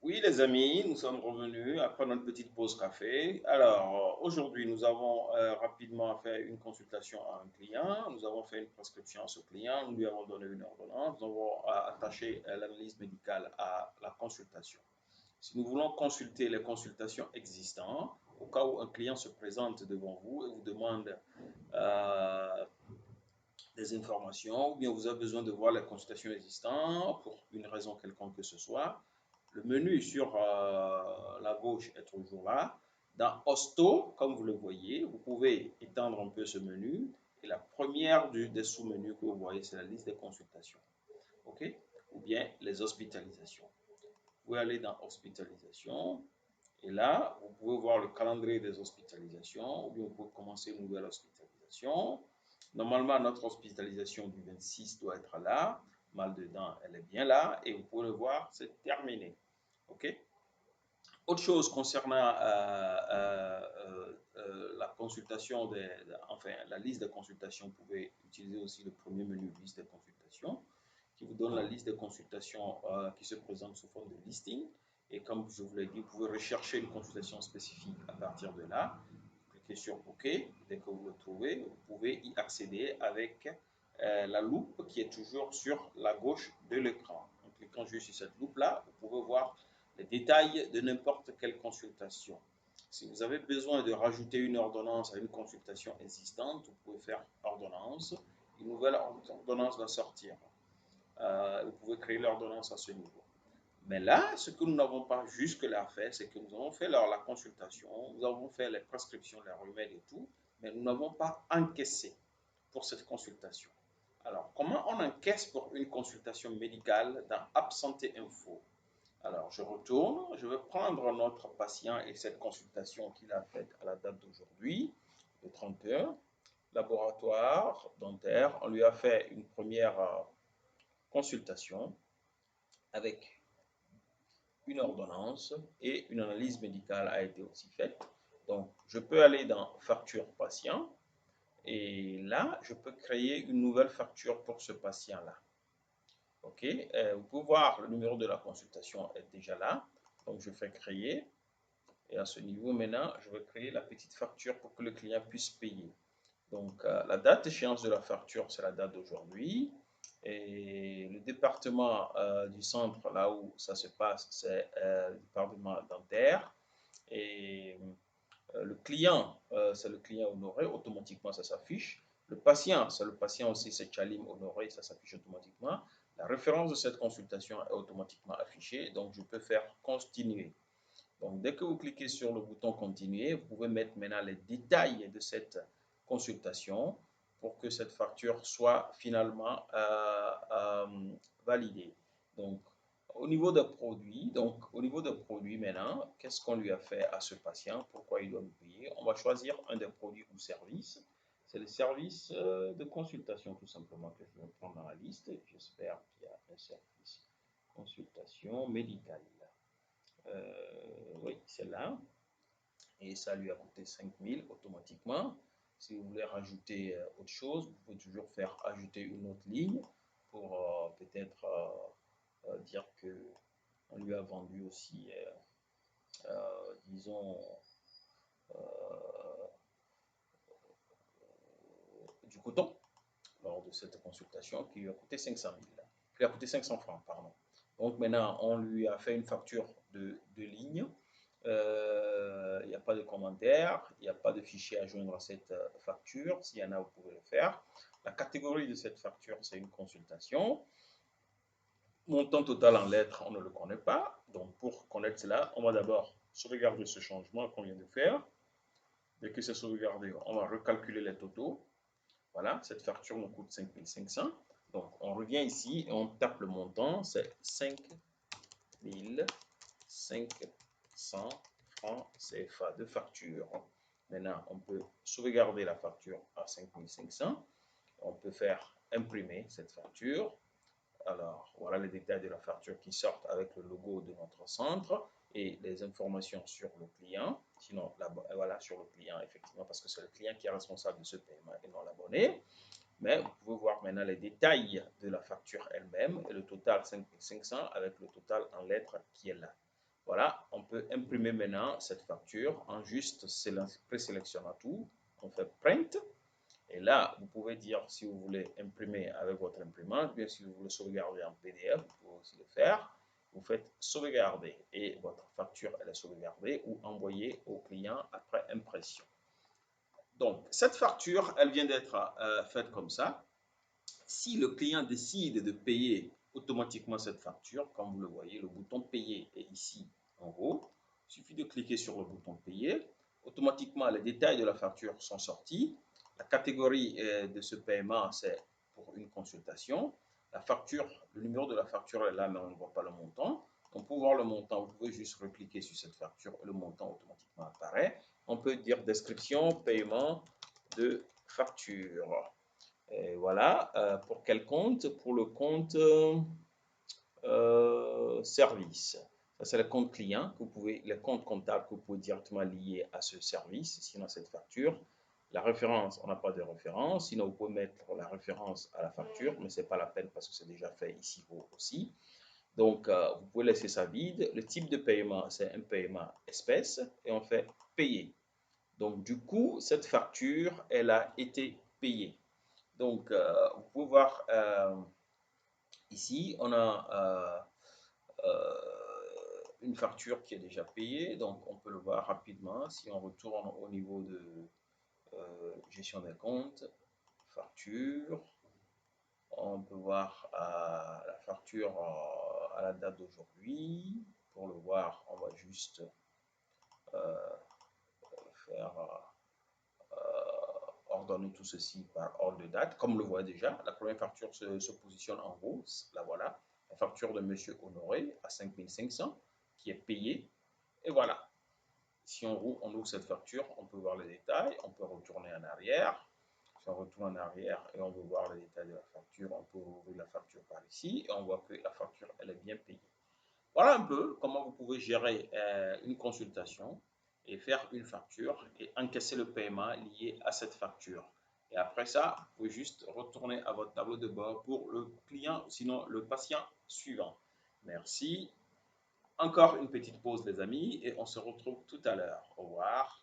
Oui, les amis, nous sommes revenus après notre petite pause café. Alors, aujourd'hui, nous avons rapidement fait une consultation à un client. Nous avons fait une prescription à ce client. Nous lui avons donné une ordonnance. Nous avons attaché l'analyse médicale à la consultation. Si nous voulons consulter les consultations existantes, au cas où un client se présente devant vous et vous demande euh, des informations, ou bien vous avez besoin de voir les consultations existantes pour une raison quelconque que ce soit, le menu sur la gauche est toujours là. Dans Hosto, comme vous le voyez, vous pouvez étendre un peu ce menu. Et la première des sous-menus que vous voyez, c'est la liste des consultations. OK? Ou bien les hospitalisations. Vous pouvez aller dans Hospitalisation. Et là, vous pouvez voir le calendrier des hospitalisations. Ou bien vous pouvez commencer une nouvelle hospitalisation. Normalement, notre hospitalisation du 26 doit être là. Mal dedans, elle est bien là. Et vous pouvez le voir, c'est terminé. OK? Autre chose concernant la consultation, enfin la liste de consultations, vous pouvez utiliser aussi le premier menu liste de consultations qui vous donne la liste de consultations qui se présente sous forme de listing. Et comme je vous l'ai dit, vous pouvez rechercher une consultation spécifique à partir de là. Cliquez sur OK. Dès que vous le trouvez, vous pouvez y accéder avec la loupe qui est toujours sur la gauche de l'écran. En cliquant juste sur cette loupe-là, vous pouvez voir les détails de n'importe quelle consultation. Si vous avez besoin de rajouter une ordonnance à une consultation existante, vous pouvez faire ordonnance. Une nouvelle ordonnance va sortir. Vous pouvez créer l'ordonnance à ce niveau. Mais là, ce que nous n'avons pas jusque-là fait, c'est que nous avons fait la consultation, nous avons fait les prescriptions, les remèdes et tout, mais nous n'avons pas encaissé pour cette consultation. Alors, comment on encaisse pour une consultation médicale dans Absenté Info? Alors, je retourne, je vais prendre notre patient et cette consultation qu'il a faite à la date d'aujourd'hui, le 31, laboratoire dentaire. On lui a fait une première consultation avec une ordonnance et une analyse médicale a été aussi faite. Donc, je peux aller dans facture patient et là, je peux créer une nouvelle facture pour ce patient-là. OK, vous pouvez voir le numéro de la consultation est déjà là. Donc, je fais créer. Et à ce niveau, maintenant, je vais créer la petite facture pour que le client puisse payer. Donc, la date d'échéance de la facture, c'est la date d'aujourd'hui. Et le département du centre, là où ça se passe, c'est le département dentaire. Et le client, c'est le client honoré, automatiquement ça s'affiche. Le patient, c'est le patient aussi, c'est Chalim honoré, ça s'affiche automatiquement. La référence de cette consultation est automatiquement affichée, donc je peux faire continuer. Donc, dès que vous cliquez sur le bouton continuer, vous pouvez mettre maintenant les détails de cette consultation pour que cette facture soit finalement validée. Donc, au niveau des produits maintenant, qu'est-ce qu'on lui a fait à ce patient? Pourquoi il doit nous payer? On va choisir un des produits ou services. C'est le service de consultation tout simplement que je vais prendre dans la liste. J'espère qu'il y a un service consultation médicale. Oui, c'est là. Et ça lui a coûté 5000 automatiquement. Si vous voulez rajouter autre chose, vous pouvez toujours faire ajouter une autre ligne pour peut-être dire que on lui a vendu aussi, disons, du coton lors de cette consultation qui lui a coûté 500 000, qui lui a coûté 500 francs, pardon. Donc maintenant, on lui a fait une facture de ligne. Il n'y a pas de commentaire, il n'y a pas de fichier à joindre à cette facture. S'il y en a, vous pouvez le faire. La catégorie de cette facture, c'est une consultation. Montant total en lettres, on ne le connaît pas. Donc pour connaître cela, on va d'abord sauvegarder ce changement qu'on vient de faire. Dès que c'est sauvegardé, on va recalculer les totaux. Voilà, cette facture nous coûte 5500. Donc on revient ici et on tape le montant, c'est 5500 francs CFA de facture. Maintenant, on peut sauvegarder la facture à 5500. On peut faire imprimer cette facture. Alors, voilà les détails de la facture qui sortent avec le logo de notre centre et les informations sur le client. Sinon, là, voilà, sur le client, effectivement, parce que c'est le client qui est responsable de ce paiement et non l'abonné. Mais vous pouvez voir maintenant les détails de la facture elle-même et le total 5500 avec le total en lettres qui est là. Voilà, on peut imprimer maintenant cette facture en juste présélectionnant tout. On fait print. Et là, vous pouvez dire si vous voulez imprimer avec votre imprimante, bien si vous voulez sauvegarder en PDF, vous pouvez aussi le faire. Vous faites sauvegarder et votre facture elle est sauvegardée ou envoyée au client après impression. Donc, cette facture, elle vient d'être faite comme ça. Si le client décide de payer automatiquement cette facture, comme vous le voyez, le bouton payer est ici en haut. Il suffit de cliquer sur le bouton payer. Automatiquement, les détails de la facture sont sortis. La catégorie de ce paiement, c'est pour une consultation. La facture, le numéro de la facture est là, mais on ne voit pas le montant. Donc, pour voir le montant, vous pouvez juste recliquer sur cette facture et le montant automatiquement apparaît. On peut dire description, paiement de facture. Et voilà, pour quel compte? Pour le compte service. Ça, c'est le compte client que vous pouvez, le compte comptable que vous pouvez directement lier à ce service, sinon cette facture. La référence, on n'a pas de référence, sinon vous pouvez mettre la référence à la facture, mais ce n'est pas la peine parce que c'est déjà fait ici aussi. Donc, vous pouvez laisser ça vide. Le type de paiement, c'est un paiement espèce et on fait payer. Donc, du coup, cette facture, elle a été payée. Donc, vous pouvez voir ici, on a une facture qui est déjà payée. Donc, on peut le voir rapidement. Si on retourne au niveau de gestion des comptes, facture, on peut voir la facture à la date d'aujourd'hui. Pour le voir, on va juste faire ordonner tout ceci par ordre de date. Comme on le voit déjà, la première facture se positionne en haut. La voilà, la facture de M. Honoré à 5500 qui est payée. Et voilà. Si on ouvre cette facture, on peut voir les détails. On peut retourner en arrière. Si on retourne en arrière et on veut voir les détails de la facture, on peut ouvrir la facture par ici et on voit que la facture, elle est bien payée. Voilà un peu comment vous pouvez gérer une consultation et faire une facture et encaisser le paiement lié à cette facture. Et après ça, vous pouvez juste retourner à votre tableau de bord pour le client, sinon le patient suivant. Merci. Encore une petite pause les amis et on se retrouve tout à l'heure. Au revoir.